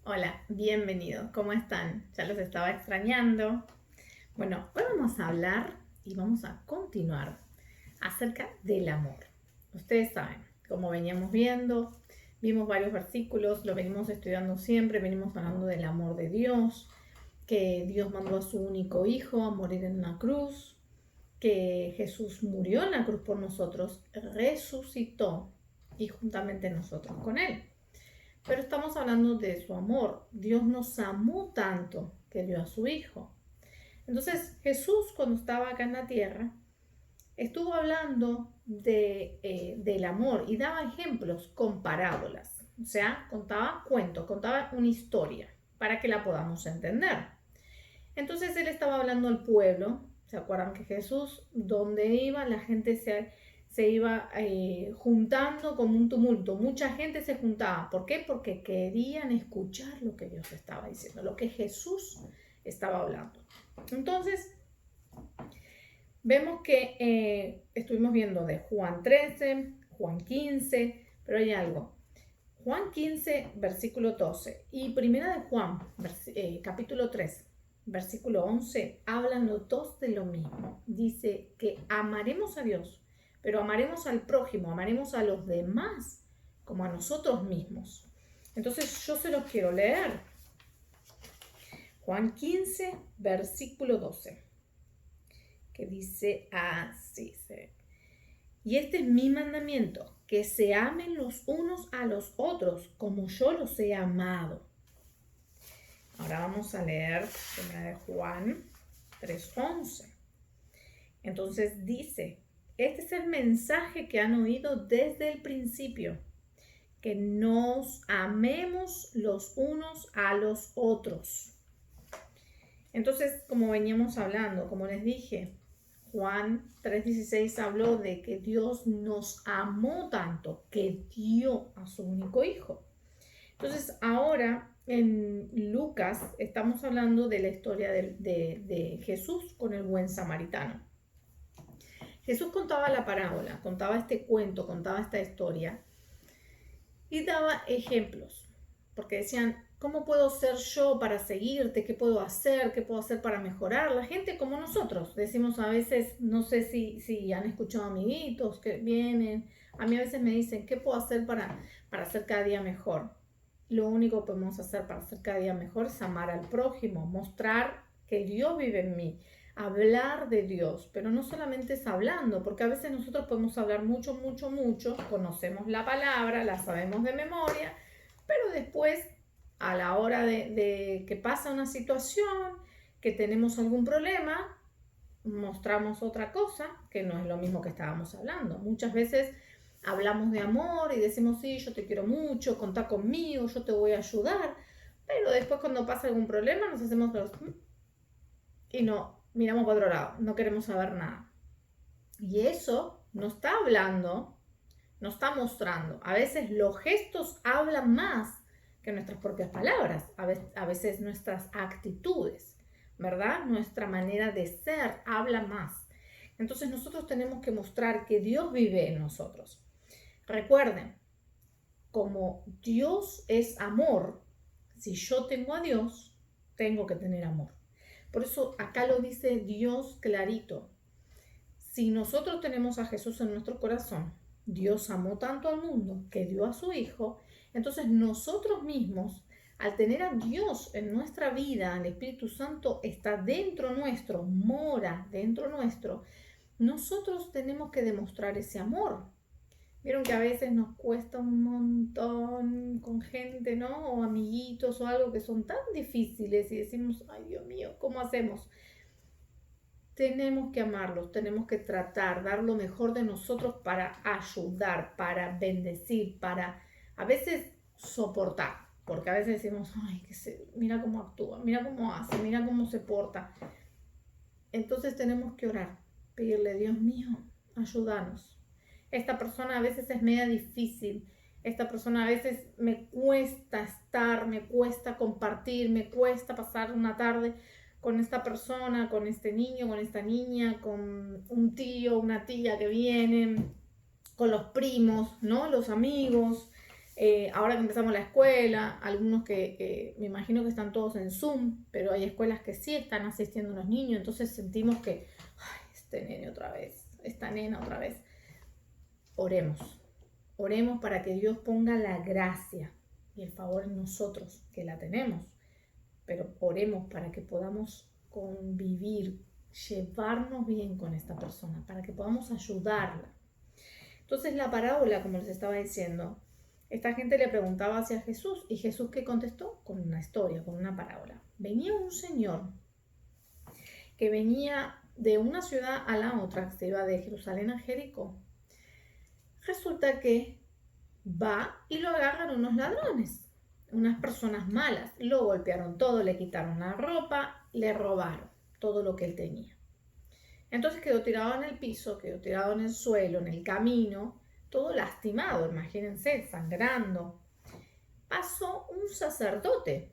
Hola, bienvenidos. ¿Cómo están? Ya los estaba extrañando. Bueno, hoy vamos a hablar y vamos a continuar acerca del amor. Ustedes saben, como veníamos viendo, vimos varios versículos, lo venimos estudiando siempre, venimos hablando del amor de Dios, que Dios mandó a su único hijo a morir en una cruz, que Jesús murió en la cruz por nosotros, resucitó y juntamente nosotros con él. Pero estamos hablando de su amor. Dios nos amó tanto que dio a su Hijo. Entonces Jesús, cuando estaba acá en la tierra, estuvo hablando del amor y daba ejemplos con parábolas. O sea, contaba cuentos, contaba una historia para que la podamos entender. Entonces él estaba hablando al pueblo. ¿Se acuerdan que Jesús, donde iba, la gente se iba juntando como un tumulto? Mucha gente se juntaba. ¿Por qué? Porque querían escuchar lo que Dios estaba diciendo, lo que Jesús estaba hablando. Entonces, vemos que estuvimos viendo de Juan 13, Juan 15, pero hay algo. Juan 15, versículo 12 y primera de Juan, capítulo 3, versículo 11, hablan los dos de lo mismo. Dice que amaremos a Dios, pero amaremos al prójimo, amaremos a los demás como a nosotros mismos. Entonces yo se los quiero leer. Juan 15, versículo 12, que dice así. Y este es mi mandamiento, que se amen los unos a los otros como yo los he amado. Ahora vamos a leer 1 de Juan 3:11. Entonces dice, este es el mensaje que han oído desde el principio, que nos amemos los unos a los otros. Entonces, como veníamos hablando, como les dije, Juan 3:16 habló de que Dios nos amó tanto que dio a su único hijo. Entonces ahora en Lucas estamos hablando de la historia de Jesús con el buen samaritano. Jesús contaba la parábola, contaba este cuento, contaba esta historia y daba ejemplos, porque decían, ¿cómo puedo ser yo para seguirte? ¿Qué puedo hacer? ¿Qué puedo hacer para mejorar? La gente como nosotros, decimos a veces, no sé si han escuchado amiguitos que vienen, a mí a veces me dicen, ¿qué puedo hacer para ser cada día mejor? Lo único que podemos hacer para ser cada día mejor es amar al prójimo, mostrar que Dios vive en mí, hablar de Dios, pero no solamente es hablando, porque a veces nosotros podemos hablar mucho, conocemos la palabra, la sabemos de memoria, pero después a la hora de que pasa una situación, que tenemos algún problema, mostramos otra cosa que no es lo mismo que estábamos hablando. Muchas veces hablamos de amor y decimos, sí, yo te quiero mucho, contá conmigo, yo te voy a ayudar, pero después cuando pasa algún problema nos hacemos los y no miramos para otro lado, no queremos saber nada. Y eso no está hablando, no está mostrando. A veces los gestos hablan más que nuestras propias palabras, a veces nuestras actitudes, ¿verdad? Nuestra manera de ser habla más. Entonces nosotros tenemos que mostrar que Dios vive en nosotros. Recuerden, como Dios es amor, si yo tengo a Dios, tengo que tener amor. Por eso acá lo dice Dios clarito. Si nosotros tenemos a Jesús en nuestro corazón, Dios amó tanto al mundo que dio a su Hijo, entonces nosotros mismos, al tener a Dios en nuestra vida, el Espíritu Santo está dentro nuestro, mora dentro nuestro, nosotros tenemos que demostrar ese amor. Vieron que a veces nos cuesta un montón con gente, ¿no? O amiguitos o algo que son tan difíciles y decimos, ay Dios mío, ¿cómo hacemos? Tenemos que amarlos, tenemos que tratar, dar lo mejor de nosotros para ayudar, para bendecir, para a veces soportar, porque a veces decimos, ay, mira cómo actúa, mira cómo hace, mira cómo se porta. Entonces tenemos que orar, pedirle, Dios mío, ayúdanos. Esta persona a veces es media difícil, esta persona a veces me cuesta estar, me cuesta compartir, me cuesta pasar una tarde con esta persona, con este niño, con esta niña, con un tío, una tía que vienen, con los primos, ¿no? Los amigos. Ahora que empezamos la escuela, algunos que me imagino que están todos en Zoom, pero hay escuelas que sí están asistiendo a los niños, entonces sentimos que, ay, este nene otra vez, esta nena otra vez. Oremos, oremos para que Dios ponga la gracia y el favor en nosotros, que la tenemos, pero oremos para que podamos convivir, llevarnos bien con esta persona, para que podamos ayudarla. Entonces la parábola, como les estaba diciendo, esta gente le preguntaba hacia Jesús y Jesús, ¿qué contestó? Con una historia, con una parábola. Venía un señor que venía de una ciudad a la otra, que se iba de Jerusalén a Jericó. Resulta que va y lo agarran unos ladrones, unas personas malas. Lo golpearon todo, le quitaron la ropa, le robaron todo lo que él tenía. Entonces quedó tirado en el piso, quedó tirado en el suelo, en el camino, todo lastimado, imagínense, sangrando. Pasó un sacerdote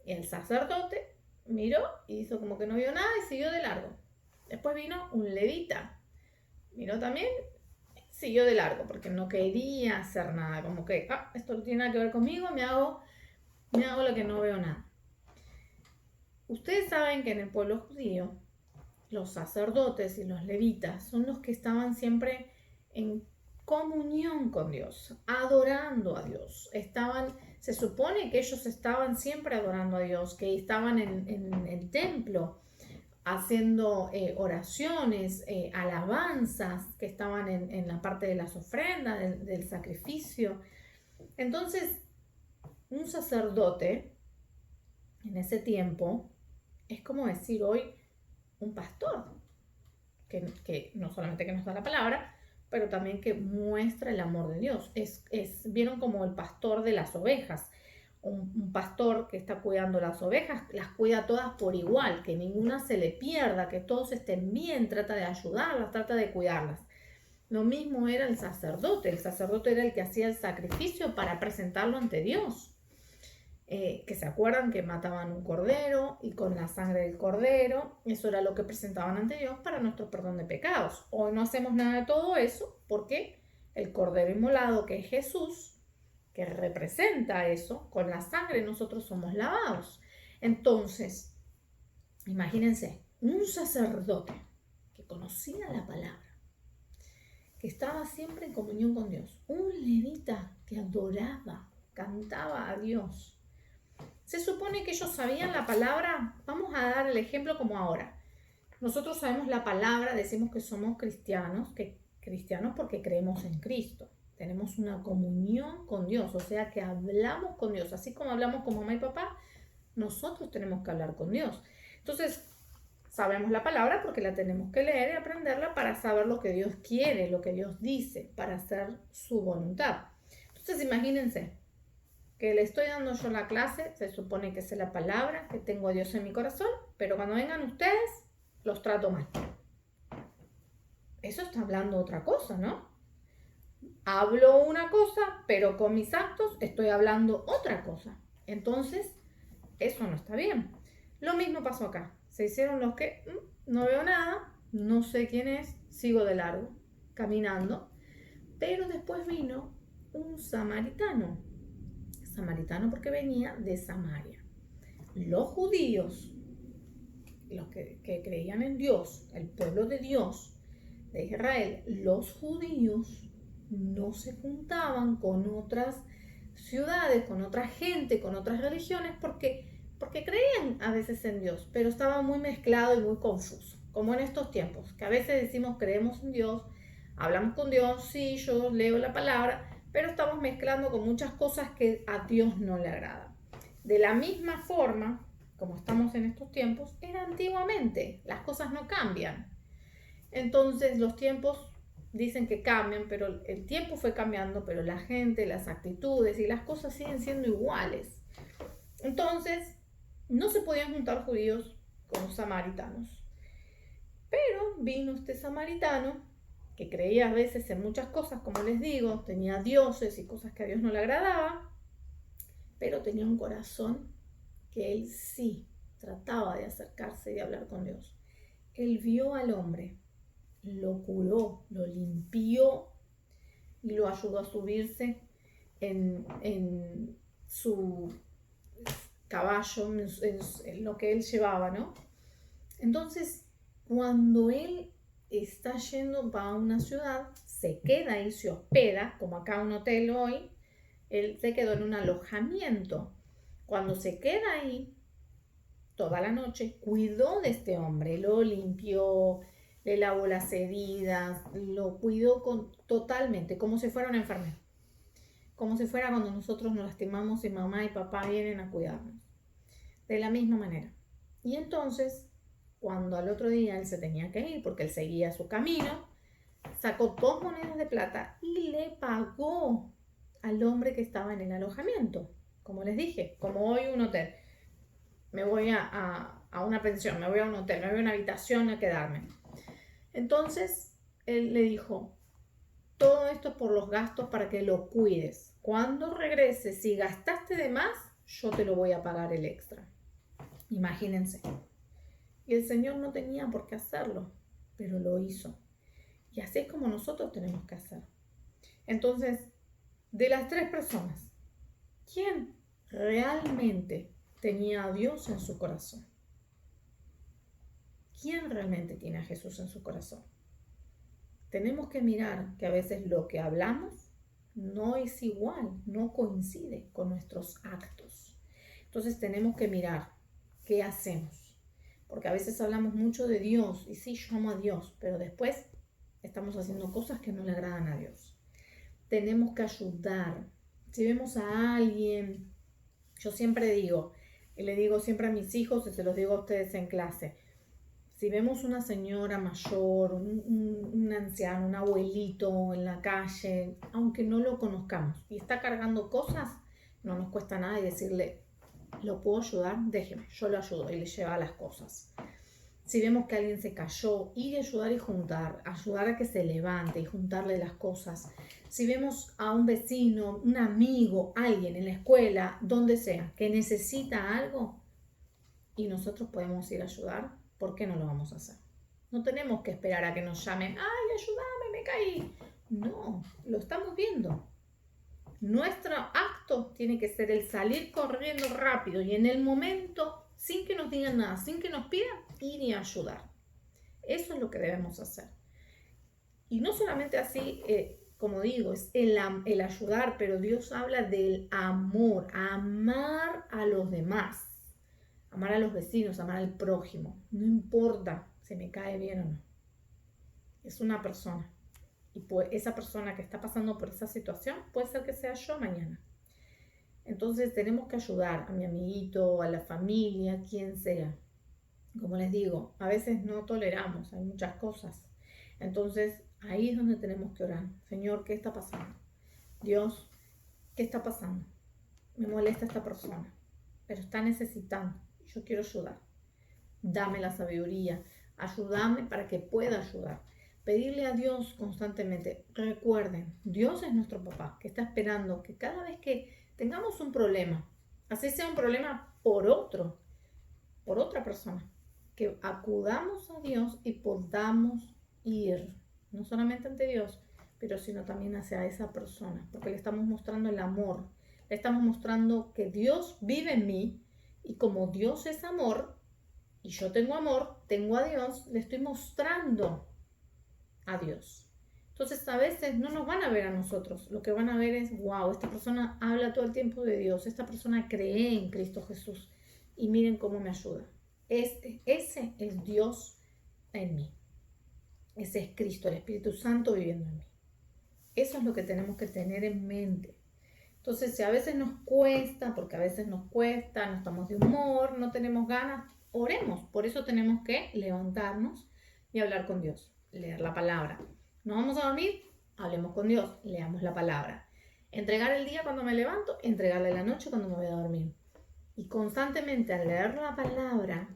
y el sacerdote miró y hizo como que no vio nada y siguió de largo. Después vino un levita, miró también, siguió de largo porque no quería hacer nada, como que esto no tiene nada que ver conmigo, me hago lo que no veo nada. Ustedes saben que en el pueblo judío los sacerdotes y los levitas son los que estaban siempre en comunión con Dios, adorando a Dios. Se supone que ellos estaban siempre adorando a Dios, que estaban en el templo haciendo oraciones, alabanzas, que estaban en la parte de las ofrendas, del sacrificio. Entonces, un sacerdote en ese tiempo es como decir hoy un pastor, que no solamente que nos da la palabra, pero también que muestra el amor de Dios. Vieron como el pastor de las ovejas. Un pastor que está cuidando las ovejas, las cuida todas por igual, que ninguna se le pierda, que todos estén bien, trata de ayudarlas, trata de cuidarlas. Lo mismo era el sacerdote era el que hacía el sacrificio para presentarlo ante Dios. Que se acuerdan que mataban un cordero y con la sangre del cordero, eso era lo que presentaban ante Dios para nuestro perdón de pecados. Hoy no hacemos nada de todo eso porque el cordero inmolado, que es Jesús, que representa eso, con la sangre nosotros somos lavados. Entonces, imagínense, un sacerdote que conocía la palabra, que estaba siempre en comunión con Dios, un levita que adoraba, cantaba a Dios. Se supone que ellos sabían la palabra. Vamos a dar el ejemplo como ahora. Nosotros sabemos la palabra, decimos que somos cristianos porque creemos en Cristo. Tenemos una comunión con Dios, o sea que hablamos con Dios. Así como hablamos con mamá y papá, nosotros tenemos que hablar con Dios. Entonces, sabemos la palabra porque la tenemos que leer y aprenderla para saber lo que Dios quiere, lo que Dios dice, para hacer su voluntad. Entonces, imagínense que le estoy dando yo la clase, se supone que sé la palabra, que tengo a Dios en mi corazón, pero cuando vengan ustedes, los trato mal. Eso está hablando otra cosa, ¿no? Hablo una cosa, pero con mis actos estoy hablando otra cosa. Entonces, eso no está bien. Lo mismo pasó acá. Se hicieron los que no veo nada, no sé quién es, sigo de largo, caminando. Pero después vino un samaritano porque venía de Samaria. Los judíos, los que creían en Dios, el pueblo de Dios, de Israel, los judíos no se juntaban con otras ciudades, con otra gente, con otras religiones, porque creían a veces en Dios, pero estaba muy mezclado y muy confuso, como en estos tiempos, que a veces decimos creemos en Dios, hablamos con Dios, sí, yo leo la palabra, pero estamos mezclando con muchas cosas que a Dios no le agradan. De la misma forma, como estamos en estos tiempos, era antiguamente, las cosas no cambian. Entonces los tiempos dicen que cambian, pero el tiempo fue cambiando, pero la gente, las actitudes y las cosas siguen siendo iguales. Entonces, no se podían juntar judíos con los samaritanos. Pero vino este samaritano que creía a veces en muchas cosas, como les digo, tenía dioses y cosas que a Dios no le agradaban, pero tenía un corazón que él sí trataba de acercarse y de hablar con Dios. Él vio al hombre, lo curó, lo limpió y lo ayudó a subirse en su caballo, en lo que él llevaba, ¿no? Entonces, cuando él está yendo para una ciudad, se queda ahí, se hospeda, como acá un hotel hoy, él se quedó en un alojamiento. Cuando se queda ahí toda la noche, cuidó de este hombre, lo limpió, le lavó las heridas, lo cuidó totalmente, como si fuera una enfermera. Como si fuera cuando nosotros nos lastimamos y mamá y papá vienen a cuidarnos. De la misma manera. Y entonces, cuando al otro día él se tenía que ir, porque él seguía su camino, sacó 2 monedas de plata y le pagó al hombre que estaba en el alojamiento. Como les dije, como hoy un hotel. Me voy a una pensión, me voy a un hotel, me voy a una habitación a quedarme. Entonces, él le dijo, todo esto es por los gastos para que lo cuides. Cuando regreses, si gastaste de más, yo te lo voy a pagar el extra. Imagínense. Y el Señor no tenía por qué hacerlo, pero lo hizo. Y así es como nosotros tenemos que hacer. Entonces, de las 3 personas, ¿quién realmente tenía a Dios en su corazón? ¿Quién realmente tiene a Jesús en su corazón? Tenemos que mirar que a veces lo que hablamos no es igual, no coincide con nuestros actos. Entonces tenemos que mirar qué hacemos. Porque a veces hablamos mucho de Dios y sí, yo amo a Dios, pero después estamos haciendo cosas que no le agradan a Dios. Tenemos que ayudar. Si vemos a alguien, yo siempre digo, y le digo siempre a mis hijos y se los digo a ustedes en clase, si vemos una señora mayor, un anciano, un abuelito en la calle, aunque no lo conozcamos y está cargando cosas, no nos cuesta nada y decirle, ¿lo puedo ayudar? Déjeme, yo lo ayudo y le lleva las cosas. Si vemos que alguien se cayó, ir a ayudar y juntar, ayudar a que se levante y juntarle las cosas. Si vemos a un vecino, un amigo, alguien en la escuela, donde sea, que necesita algo y nosotros podemos ir a ayudar, ¿por qué no lo vamos a hacer? No tenemos que esperar a que nos llamen, ¡ay, ayúdame, me caí! No, lo estamos viendo. Nuestro acto tiene que ser el salir corriendo rápido y en el momento, sin que nos digan nada, sin que nos pidan, ir y ayudar. Eso es lo que debemos hacer. Y no solamente así, como digo, es el ayudar, pero Dios habla del amor, amar a los demás, amar a los vecinos, amar al prójimo. No importa si me cae bien o no. Es una persona. Y pues esa persona que está pasando por esa situación puede ser que sea yo mañana. Entonces tenemos que ayudar a mi amiguito, a la familia, quien sea. Como les digo, a veces no toleramos, hay muchas cosas. Entonces ahí es donde tenemos que orar. Señor, ¿qué está pasando? Dios, ¿qué está pasando? Me molesta esta persona, pero está necesitando. Yo quiero ayudar. Dame la sabiduría. Ayúdame para que pueda ayudar. Pedirle a Dios constantemente. Recuerden, Dios es nuestro papá, que está esperando que cada vez que tengamos un problema, así sea un problema por otra persona, que acudamos a Dios y podamos ir, no solamente ante Dios, pero sino también hacia esa persona, porque le estamos mostrando el amor, le estamos mostrando que Dios vive en mí y como Dios es amor y yo tengo amor, tengo a Dios, le estoy mostrando a Dios. Entonces a veces no nos van a ver a nosotros, lo que van a ver es, wow, esta persona habla todo el tiempo de Dios, esta persona cree en Cristo Jesús y miren cómo me ayuda. Ese es Dios en mí. Ese es Cristo, el Espíritu Santo viviendo en mí. Eso es lo que tenemos que tener en mente. Entonces, si a veces nos cuesta, porque a veces nos cuesta, no estamos de humor, no tenemos ganas, oremos. Por eso tenemos que levantarnos y hablar con Dios, leer la palabra. ¿Nos vamos a dormir? Hablemos con Dios, leamos la palabra. Entregar el día cuando me levanto, entregarle la noche cuando me voy a dormir. Y constantemente al leer la palabra,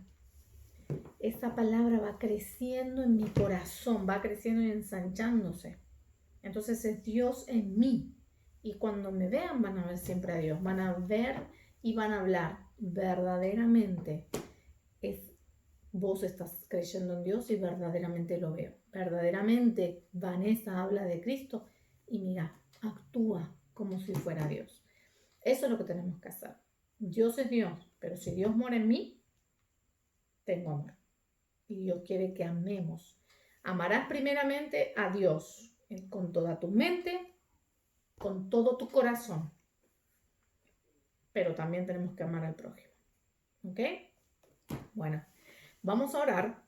esa palabra va creciendo en mi corazón, va creciendo y ensanchándose. Entonces es Dios en mí. Y cuando me vean van a ver siempre a Dios. Van a ver y van a hablar. Verdaderamente vos estás creyendo en Dios y verdaderamente lo veo. Verdaderamente Vanessa habla de Cristo y mira, actúa como si fuera Dios. Eso es lo que tenemos que hacer. Dios es Dios, pero si Dios mora en mí, tengo amor. Y Dios quiere que amemos. Amarás primeramente a Dios con toda tu mente, con todo tu corazón. Pero también tenemos que amar al prójimo. ¿Ok? Bueno, vamos a orar.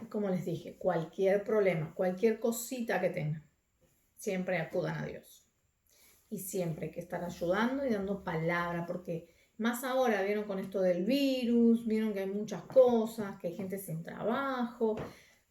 Como les dije, cualquier problema, cualquier cosita que tengan, siempre acudan a Dios. Y siempre hay que estar ayudando y dando palabra, porque más ahora vieron con esto del virus, vieron que hay muchas cosas, que hay gente sin trabajo.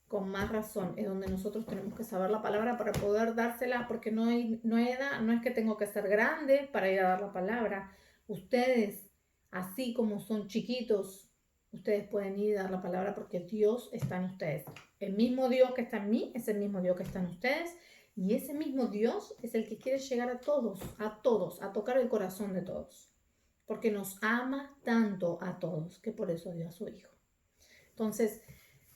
Con más razón es donde nosotros tenemos que saber la palabra para poder dársela, porque no hay edad, no es que tengo que ser grande para ir a dar la palabra. Ustedes, así como son chiquitos, ustedes pueden ir a dar la palabra porque Dios está en ustedes. El mismo Dios que está en mí es el mismo Dios que está en ustedes, y ese mismo Dios es el que quiere llegar a todos, a tocar el corazón de todos, porque nos ama tanto a todos que por eso dio a su Hijo. Entonces,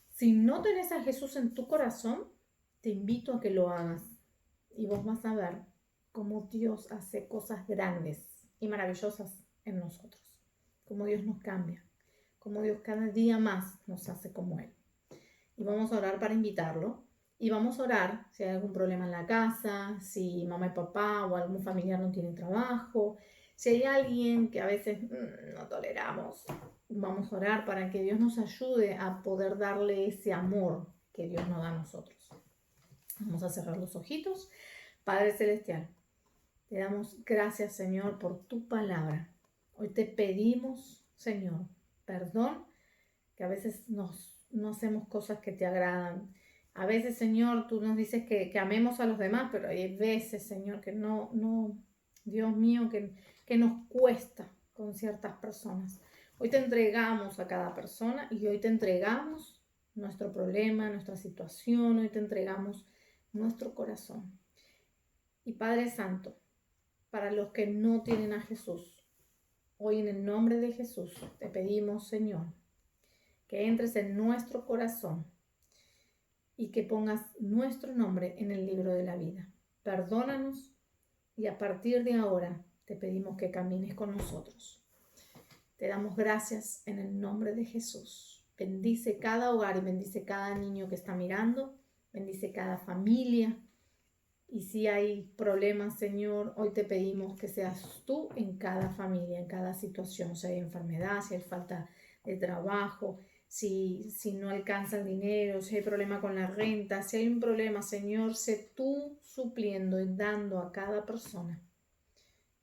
si no tenés a Jesús en tu corazón, te invito a que lo hagas y vos vas a ver cómo Dios hace cosas grandes y maravillosas en nosotros, cómo Dios nos cambia, cómo Dios cada día más nos hace como Él. Y vamos a orar para invitarlo y vamos a orar si hay algún problema en la casa, si mamá y papá o algún familiar no tienen trabajo, si hay alguien que a veces no toleramos. Vamos a orar para que Dios nos ayude a poder darle ese amor que Dios nos da a nosotros. Vamos a cerrar los ojitos. Padre Celestial, te damos gracias, Señor, por tu palabra. Hoy te pedimos, Señor, perdón, que a veces no hacemos cosas que te agradan. A veces, Señor, tú nos dices que amemos a los demás, pero hay veces, Señor, que no, Dios mío, que nos cuesta con ciertas personas. Hoy te entregamos a cada persona y hoy te entregamos nuestro problema, nuestra situación, hoy te entregamos nuestro corazón. Y Padre Santo, para los que no tienen a Jesús, hoy en el nombre de Jesús te pedimos, Señor, que entres en nuestro corazón y que pongas nuestro nombre en el libro de la vida. Perdónanos y a partir de ahora te pedimos que camines con nosotros. Te damos gracias en el nombre de Jesús. Bendice cada hogar y bendice cada niño que está mirando. Bendice cada familia. Y si hay problemas, Señor, hoy te pedimos que seas tú en cada familia, en cada situación. Si hay enfermedad, si hay falta de trabajo, si no alcanza el dinero, si hay problema con la renta, si hay un problema, Señor, sé tú supliendo y dando a cada persona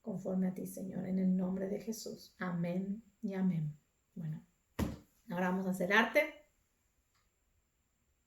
conforme a ti, Señor, en el nombre de Jesús. Amén y amén. Bueno, ahora vamos a hacer arte.